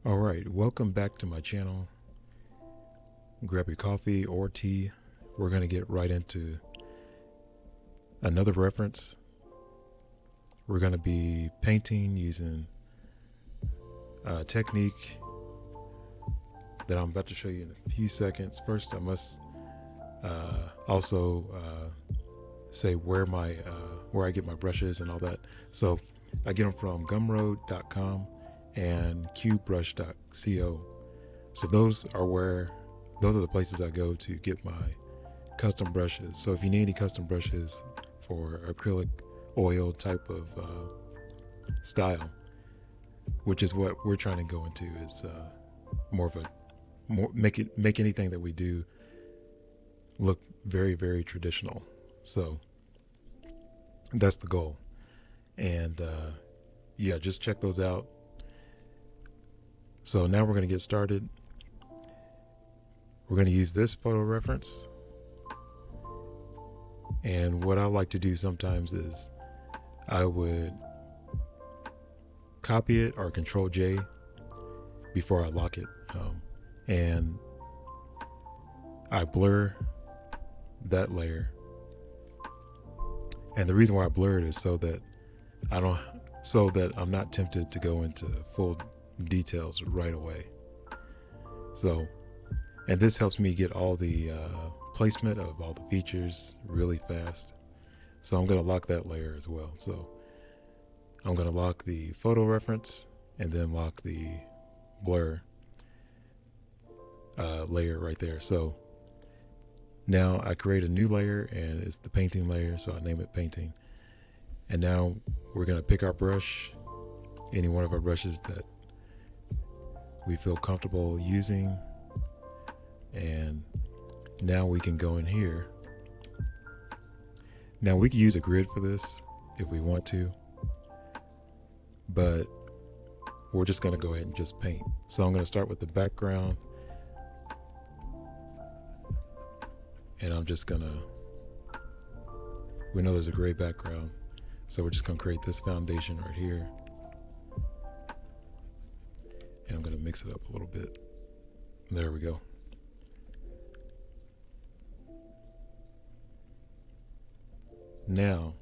All right, welcome back to my channel. Grab your coffee or tea. We're going to get right into another reference. We're going to be painting using a technique that I'm about to show you in a few seconds. First, I must also say where I get my brushes and all that. So I get them from gumroad.com and cubebrush.co. So those are the places I go to get my custom brushes. So if you need any custom brushes for acrylic oil type of style, which is what we're trying to go into, is make anything that we do look very, very traditional. So that's the goal. And yeah, just check those out. So now we're going to get started. We're going to use this photo reference. And what I like to do sometimes is I would copy it or Control J before I lock it. And I blur that layer. And the reason why I blur it is so that I'm not tempted to go into full details right away. So, and this helps me get all the placement of all the features really fast. So I'm going to lock that layer as well. So I'm going to lock the photo reference and then lock the blur layer right there. So now I create a new layer and it's the painting layer. So I name it painting. And now we're going to pick our brush, any one of our brushes that we feel comfortable using. And now we can go in here. Now we can use a grid for this if we want to, but we're just going to go ahead and just paint. So I'm going to start with the background, and I'm just going to, we know there's a gray background, so we're just going to create this foundation right here. And I'm going to mix it up a little bit. There we go. Now,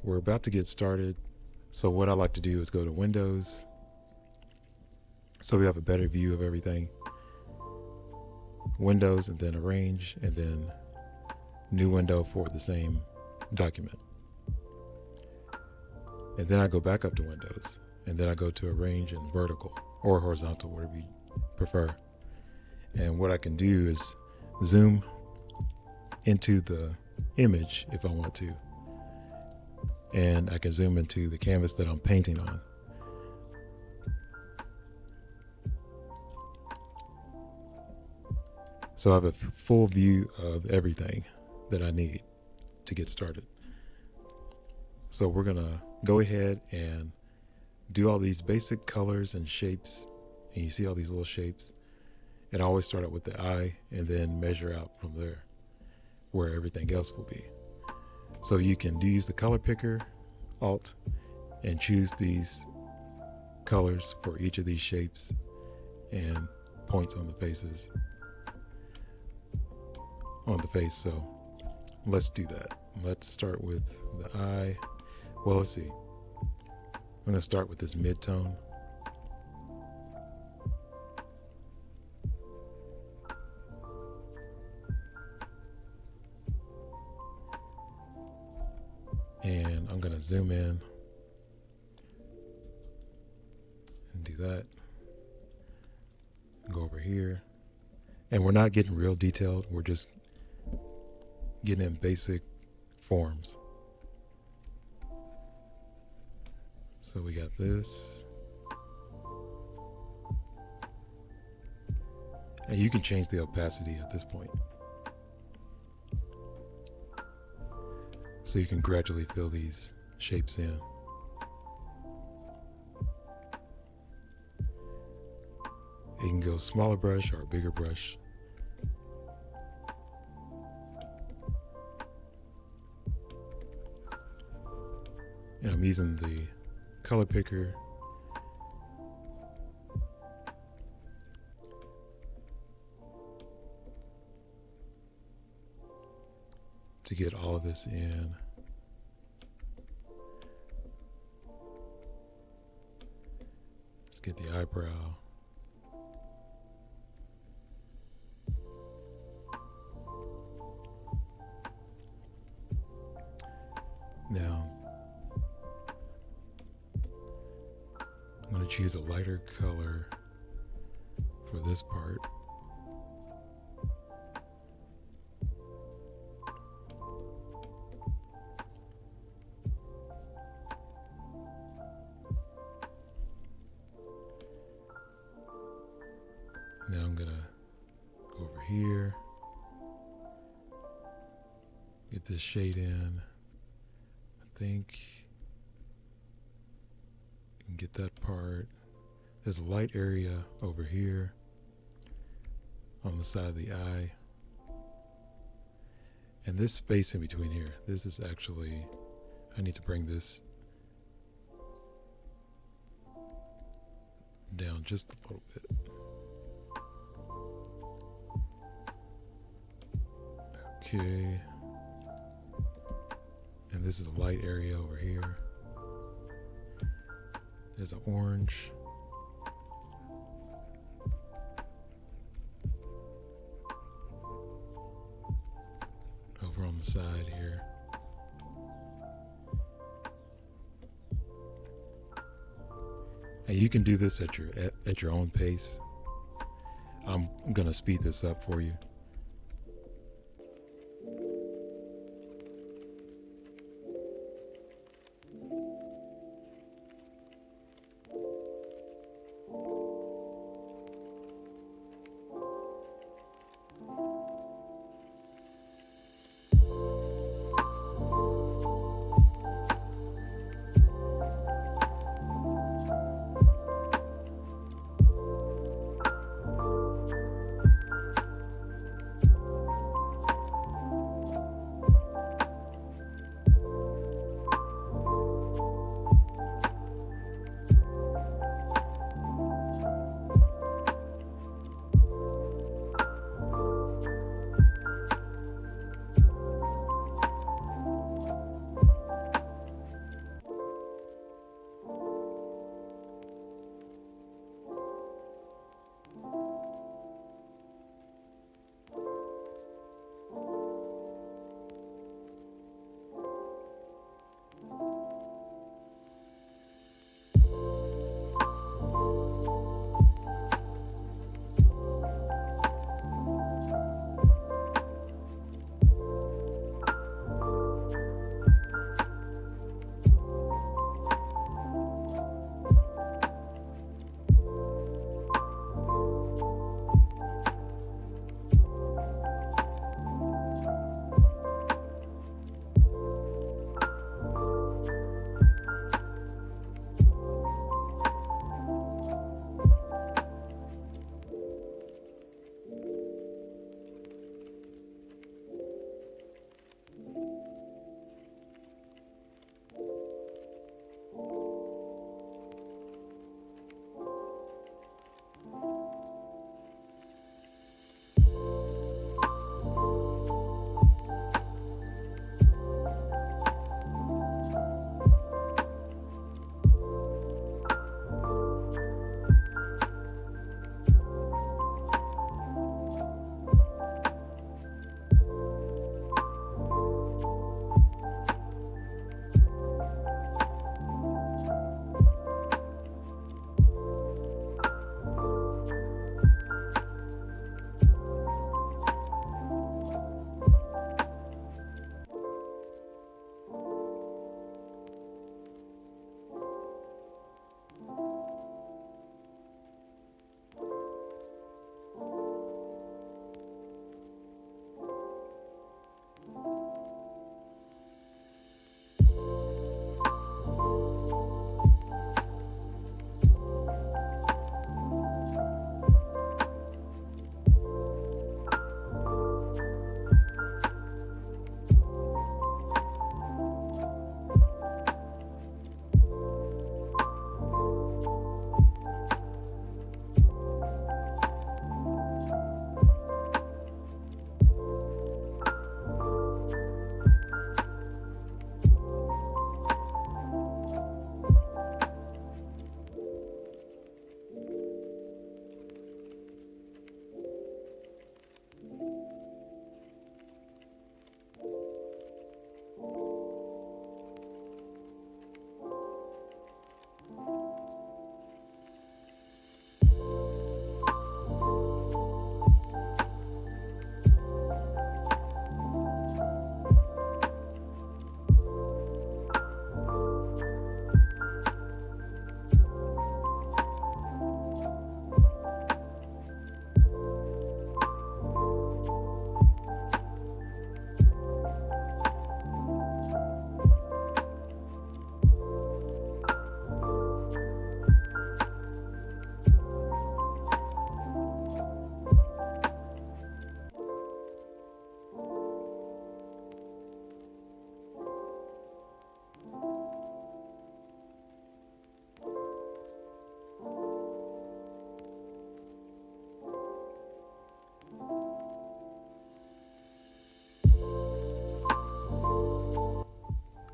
we're about to get started. So what I like to do is go to Windows, so we have a better view of everything. Windows, and then Arrange, and then New Window for the same document. And then I go back up to Windows, and then I go to Arrange and Vertical, or Horizontal, whatever you prefer. And what I can do is zoom into the image if I want to, and I can zoom into the canvas that I'm painting on. So I have a full view of everything that I need to get started. So we're gonna go ahead and do all these basic colors and shapes, and you see all these little shapes, and I always start out with the eye and then measure out from there where everything else will be. So you can use the color picker, Alt, and choose these colors for each of these shapes and points on the faces, on the face. So let's do that. Let's start with the eye. Well, let's see. I'm going to start with this mid-tone. And I'm going to zoom in and do that. Go over here. And we're not getting real detailed. We're just getting in basic forms. So we got this. And you can change the opacity at this point. So you can gradually fill these shapes in. You can go smaller brush or a bigger brush. And I'm using the color picker to get all of this in. Let's get the eyebrow. Now, I'm going to choose a lighter color for this part. Now I'm going to go over here, get this shade in. I think you can get that part. There's a light area over here on the side of the eye. And this space in between here, this is actually, I need to bring this down just a little bit. Okay. And this is a light area over here. There's an orange. Over on the side here. And you can do this at your own pace. I'm gonna speed this up for you.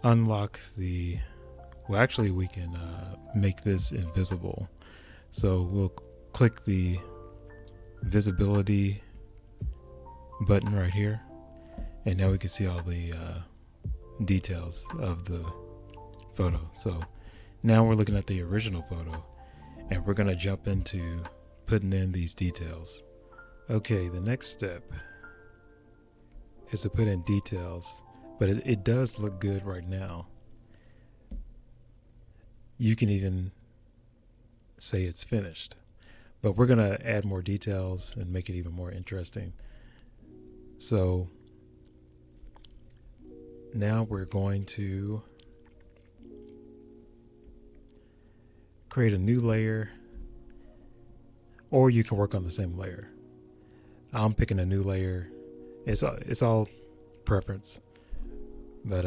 unlock the, well, actually we can make this invisible. So we'll click the visibility button right here, and now we can see all the details of the photo. So now we're looking at the original photo, and we're going to jump into putting in these details. Okay, the next step is to put in details, but it does look good right now. You can even say it's finished, but we're going to add more details and make it even more interesting. So now we're going to create a new layer, or you can work on the same layer. I'm picking a new layer. It's all preference, but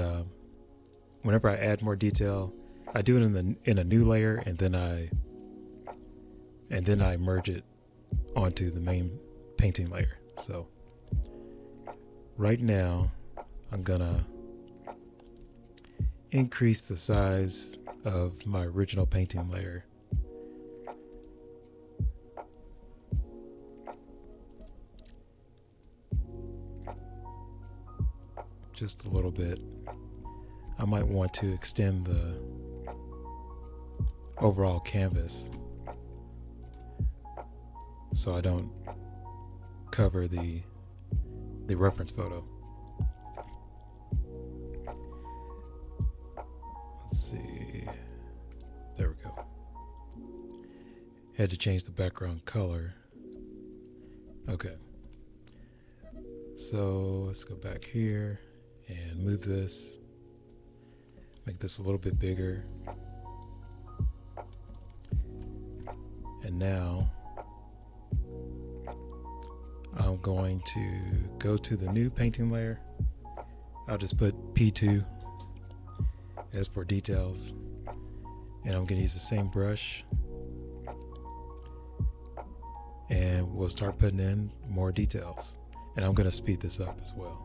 whenever I add more detail, I do it in a new layer, and then I merge it onto the main painting layer. So right now I'm gonna increase the size of my original painting layer. Just a little bit. I might want to extend the overall canvas so I don't cover the reference photo. Let's see. There we go. Had to change the background color. Okay. So let's go back here and move this. Make this a little bit bigger. And now I'm going to go to the new painting layer. I'll just put P2 as for details. And I'm going to use the same brush. And we'll start putting in more details. And I'm going to speed this up as well.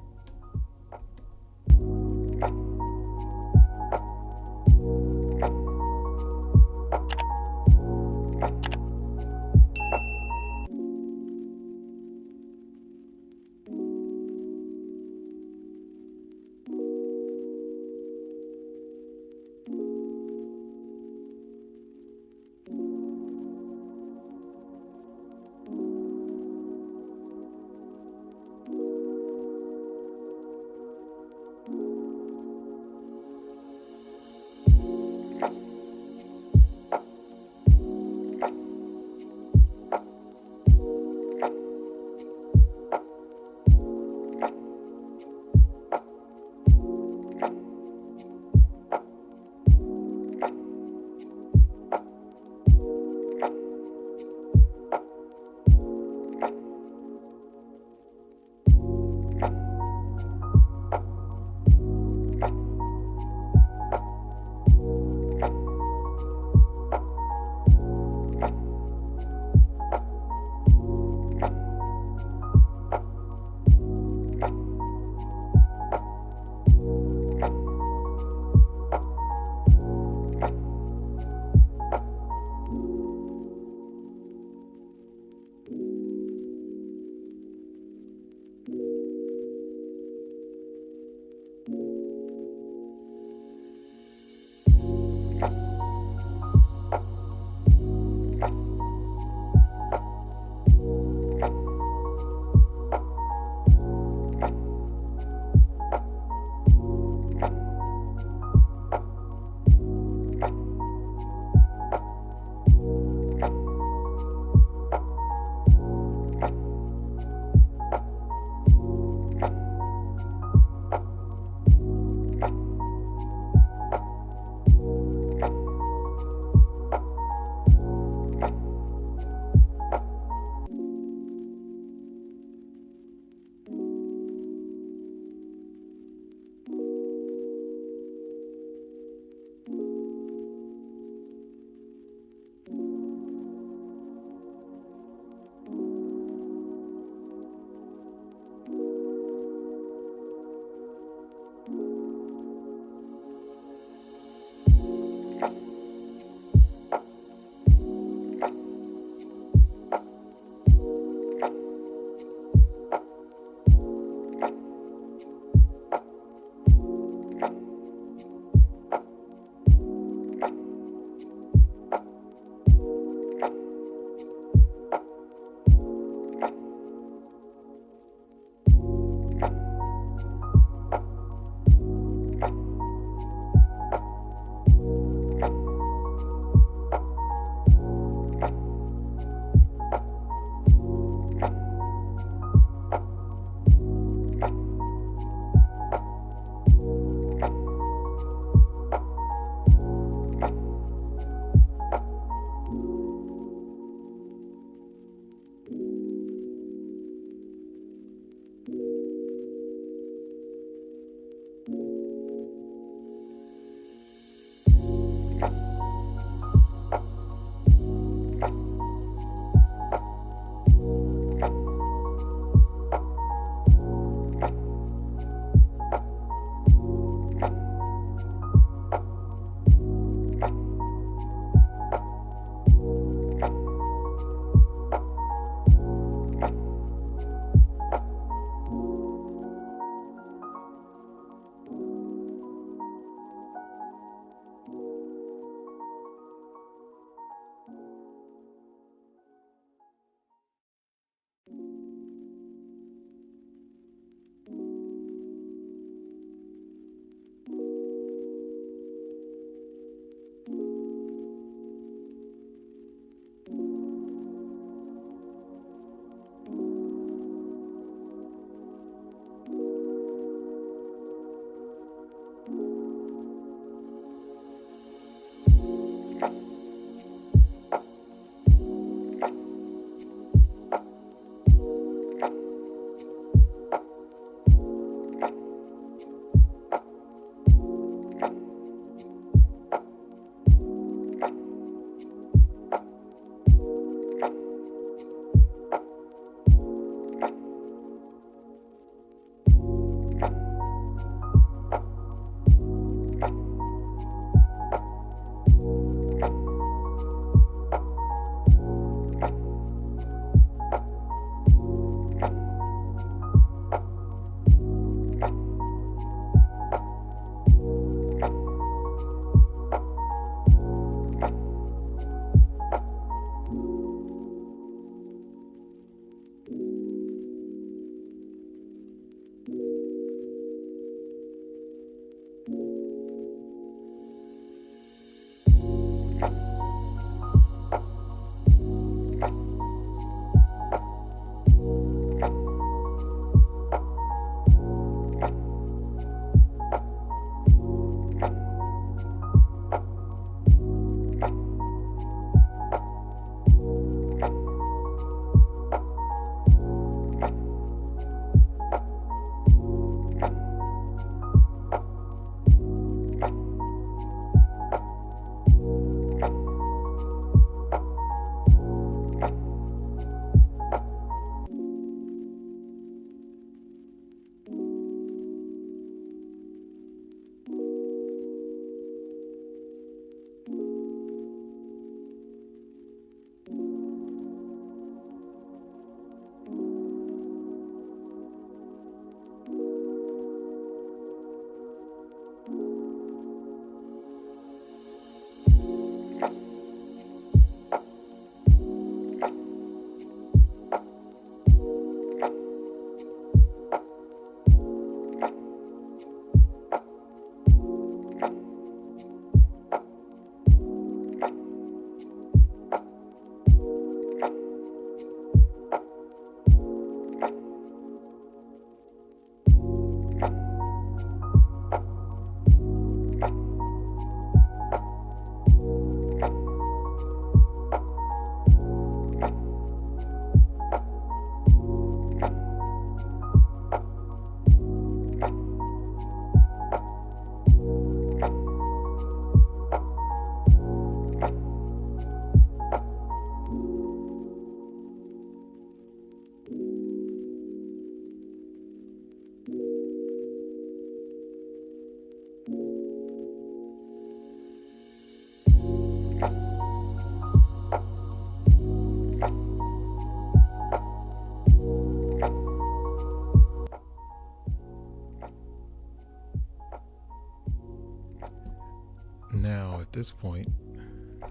this point,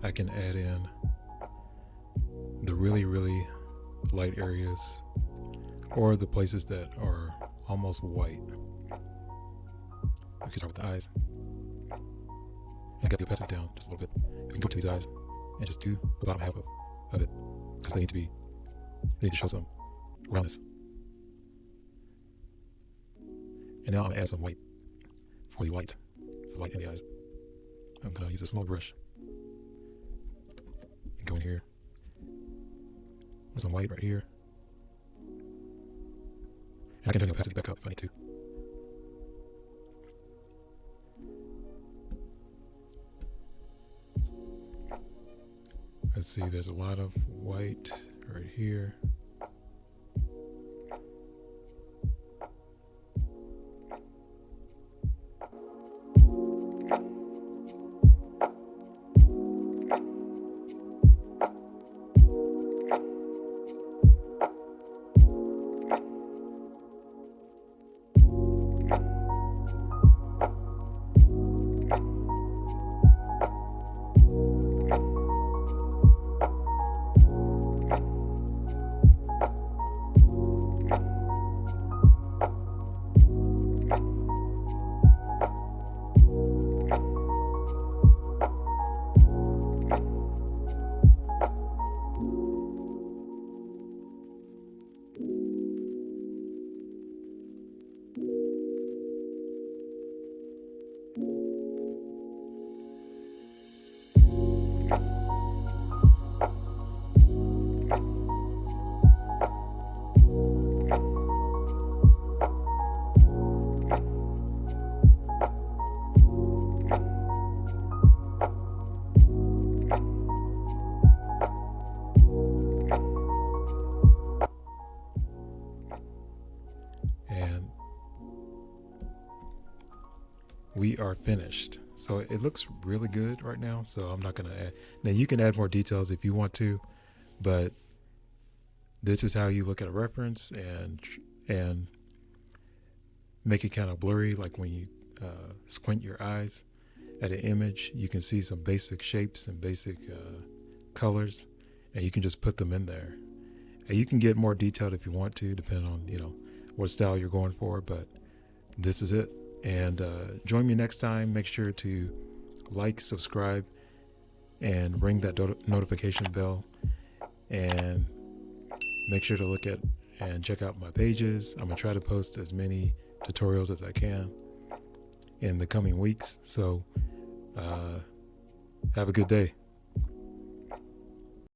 I can add in the really, really light areas or the places that are almost white. We can start with the eyes. I got the opacity down just a little bit. You can go to these eyes and just do the bottom half of it, because they need to show some roundness. And now I'm gonna add some white for the light in the eyes. I'm gonna use a small brush and go in here with some white right here. And I can turn the opacity back up if I need to. Let's see, there's a lot of white right here. We are finished. So it looks really good right now, so I'm not gonna add. Now you can add more details if you want to, but this is how you look at a reference and make it kind of blurry. Like when you squint your eyes at an image, you can see some basic shapes and basic colors, and you can just put them in there. And you can get more detailed if you want to, depending on what style you're going for, but this is it. And join me next time. Make sure to like, subscribe, and ring that notification bell, and make sure to look at and check out my pages. I'm gonna try to post as many tutorials as I can in the coming weeks, so have a good day.